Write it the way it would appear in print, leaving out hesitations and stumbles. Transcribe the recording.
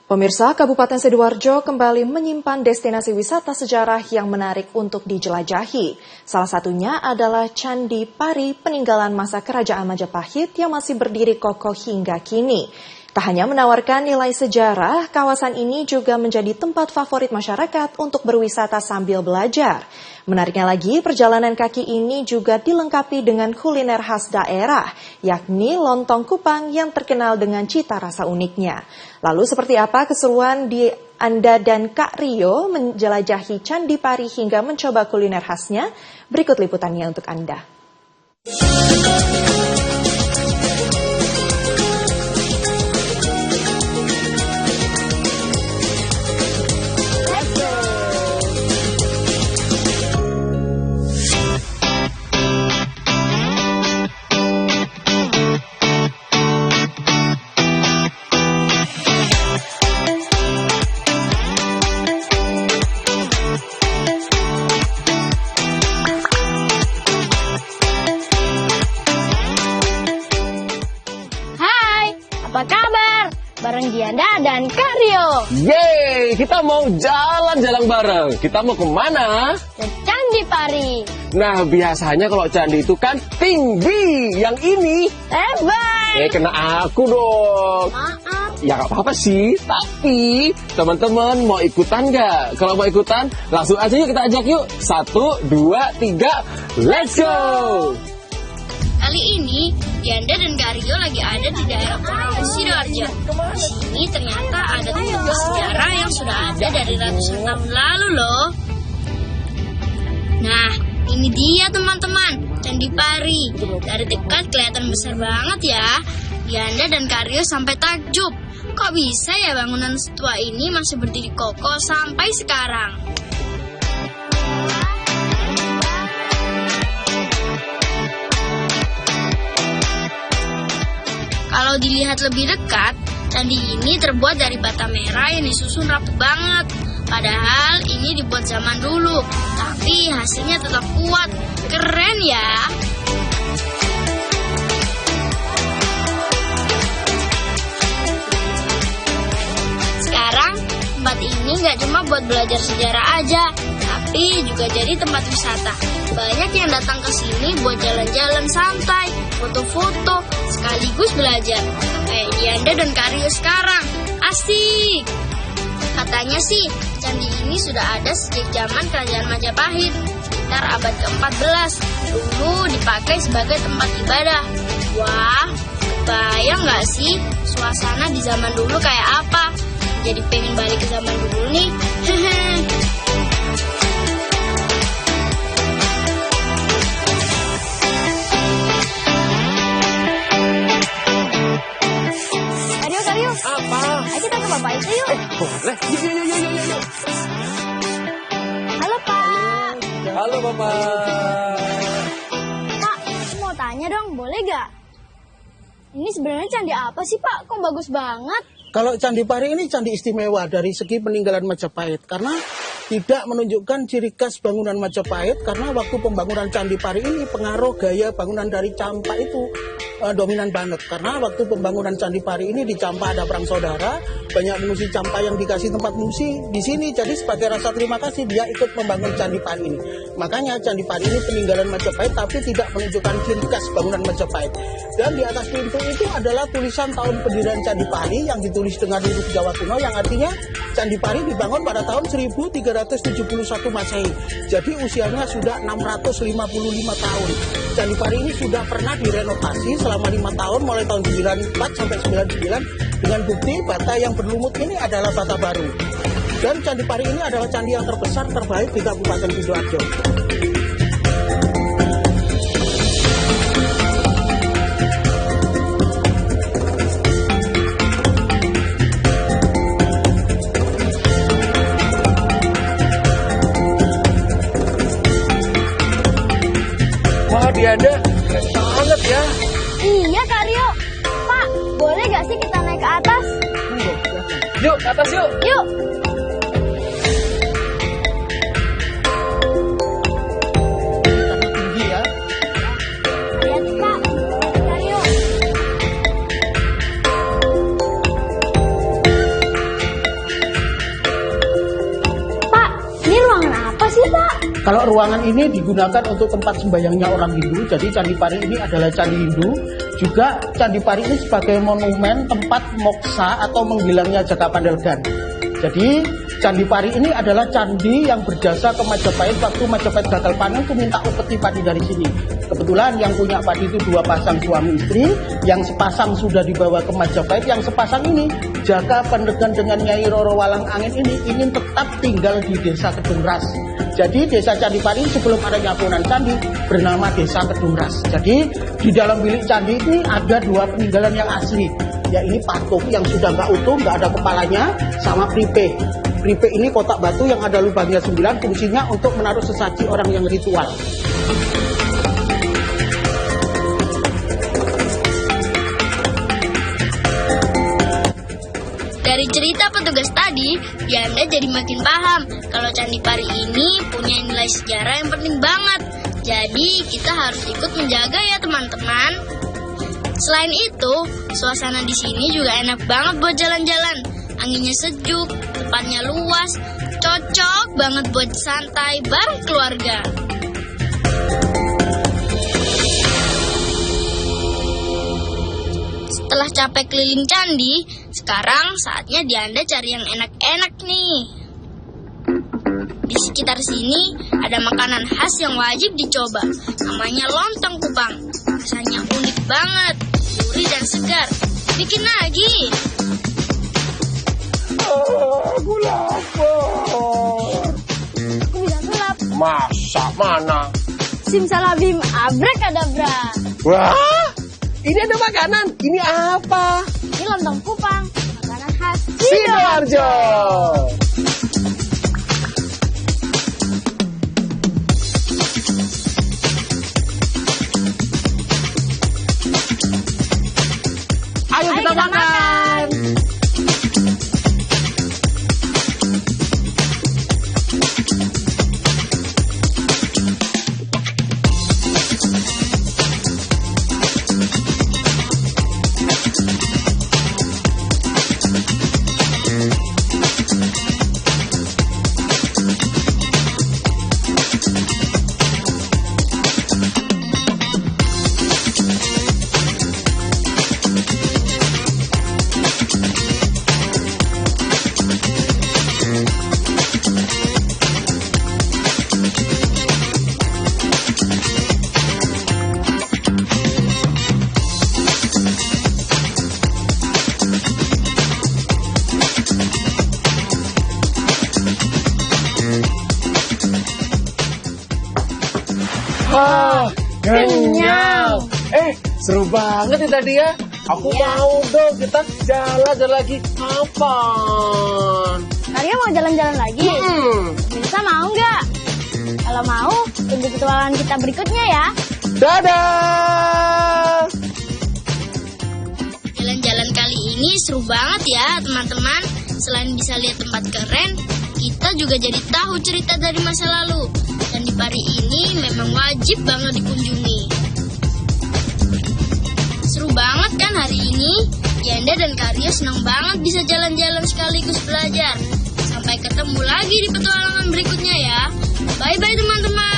Pemirsa, Kabupaten Sidoarjo kembali menyimpan destinasi wisata sejarah yang menarik untuk dijelajahi. Salah satunya adalah Candi Pari peninggalan masa Kerajaan Majapahit yang masih berdiri kokoh hingga kini. Tak hanya menawarkan nilai sejarah, kawasan ini juga menjadi tempat favorit masyarakat untuk berwisata sambil belajar. Menariknya lagi, perjalanan kaki ini juga dilengkapi dengan kuliner khas daerah, yakni lontong kupang yang terkenal dengan cita rasa uniknya. Lalu seperti apa keseruan di Anda dan Kak Rio menjelajahi Candi Pari hingga mencoba kuliner khasnya? Berikut liputannya untuk Anda. Apa kabar? Bareng Dianda dan Kak Rio. Yeay, kita mau jalan-jalan bareng. Kita mau kemana? Ke Candi Pari. Nah, biasanya kalau candi itu kan tinggi. Yang ini Bye. kena aku dong. Maaf. Ya gak apa-apa sih. Tapi teman-teman mau ikutan gak? Kalau mau ikutan, langsung aja yuk kita ajak yuk. 1, 2, 3, let's go! Kali ini Dianda dan Kak Rio lagi ada di daerah Provinsi Sidoarjo. Di sini ternyata ada tempat sejarah yang sudah ada dari ratusan tahun lalu loh. Nah, ini dia teman-teman, Candi Pari. Dari dekat kelihatan besar banget ya. Dianda dan Kak Rio sampai takjub. Kok bisa ya bangunan setua ini masih berdiri kokoh sampai sekarang? Kalau dilihat lebih dekat, candi ini terbuat dari bata merah yang disusun rapi banget. Padahal ini dibuat zaman dulu, tapi hasilnya tetap kuat. Keren ya! Sekarang, tempat ini nggak cuma buat belajar sejarah aja, tapi juga jadi tempat wisata. Banyak yang datang ke sini buat jalan-jalan santai, foto-foto, sekaligus belajar. Kayak Dianda dan Kak Rio sekarang. Asik! Katanya sih, candi ini sudah ada sejak zaman Kerajaan Majapahit, sekitar abad ke-14. Dulu dipakai sebagai tempat ibadah. Wah, kebayang nggak sih suasana di zaman dulu kayak apa? Jadi pengen balik ke zaman dulu nih. Apa? Ayo kita ke Bapak itu yuk. Boleh. Yuk. Halo Pak. Halo Bapak. Pak, aku mau tanya dong, boleh gak? Ini sebenarnya candi apa sih Pak? Kok bagus banget? Kalau Candi Pari ini candi istimewa dari segi peninggalan Majapahit karena tidak menunjukkan ciri khas bangunan Majapahit karena waktu pembangunan Candi Pari ini pengaruh gaya bangunan dari Campa itu dominan banget karena waktu pembangunan Candi Pari ini di Campa ada perang saudara, banyak mengungsi Campa yang dikasih tempat mengungsi di sini, jadi sebagai rasa terima kasih dia ikut membangun Candi Pari ini. Makanya Candi Pari ini peninggalan Majapahit tapi tidak menunjukkan ciri khas bangunan Majapahit. Dan di atas pintu itu adalah tulisan tahun pendirian Candi Pari yang ditulis dengan huruf Jawa kuno yang artinya Candi Pari dibangun pada tahun 1371 Masehi. Jadi usianya sudah 655 tahun. Candi Pari ini sudah pernah direnovasi selama 5 tahun mulai tahun 94 sampai 99 dengan bukti bata yang berlumut ini adalah bata baru. Dan Candi Pari ini adalah candi yang terbesar terbaik di Kabupaten Sidoarjo. Wah, Dianda, keren banget ya. Iya Kak Rio. Pak, boleh gak sih kita naik ke atas? Yuk, ke atas yuk. Yuk. Tinggi ya. Lihat Kak, Kak Rio. Kalau ruangan ini digunakan untuk tempat sembahyangnya orang Hindu, jadi Candi Pari ini adalah candi Hindu. Juga Candi Pari ini sebagai monumen tempat moksa atau menghilangnya Jaka Pandelgan. Jadi Candi Pari ini adalah candi yang berjasa ke Majapahit waktu Majapahit gagal panen itu minta upeti padi dari sini. Kebetulan yang punya padi itu 2 pasang suami istri, yang sepasang sudah dibawa ke Majapahit, yang sepasang ini Jaka Pandelgan dengan Nyai Roro Walang Angin ini ingin tetap tinggal di desa Kedungras. Jadi desa Candi Pari sebelum adanya bangunan candi bernama desa Kedungras. Jadi di dalam bilik candi ini ada 2 peninggalan yang asli. Ya ini patung yang sudah nggak utuh, nggak ada kepalanya, sama pripe. Pripe ini kotak batu yang ada lubangnya 9, fungsinya untuk menaruh sesaji orang yang ritual. Dari cerita petugas tadi, Yanda jadi makin paham kalau Candi Pari ini punya nilai sejarah yang penting banget. Jadi kita harus ikut menjaga ya teman-teman. Selain itu, suasana di sini juga enak banget buat jalan-jalan. Anginnya sejuk, tempatnya luas, cocok banget buat santai bareng keluarga. Setelah capek keliling candi, sekarang saatnya Dianda cari yang enak-enak nih. Di sekitar sini ada makanan khas yang wajib dicoba. Namanya lontong kupang. Rasanya unik banget, gurih dan segar. Bikin lagi. Aku lapar. Aku bisa sulap. Masa mana? Simsalabim abrakadabra. Wah, ini ada makanan. Ini apa? Ini lontong kupang, makanan khas Sidoarjo. Ayo kita makan. Kenyang. Seru banget ya tadi ya. Aku mau dong kita jalan lagi. Kapan? Kalian mau jalan-jalan lagi? Bisa mau nggak? Kalau mau, tunggu petualangan kita berikutnya ya. Dadah. Jalan-jalan kali ini seru banget ya teman-teman. Selain bisa lihat tempat keren, kita juga jadi tahu cerita dari masa lalu. Candi Pari ini memang wajib banget dikunjungi. Seru banget kan hari ini? Yanda dan Karyo senang banget bisa jalan-jalan sekaligus belajar. Sampai ketemu lagi di petualangan berikutnya ya. Bye-bye teman-teman.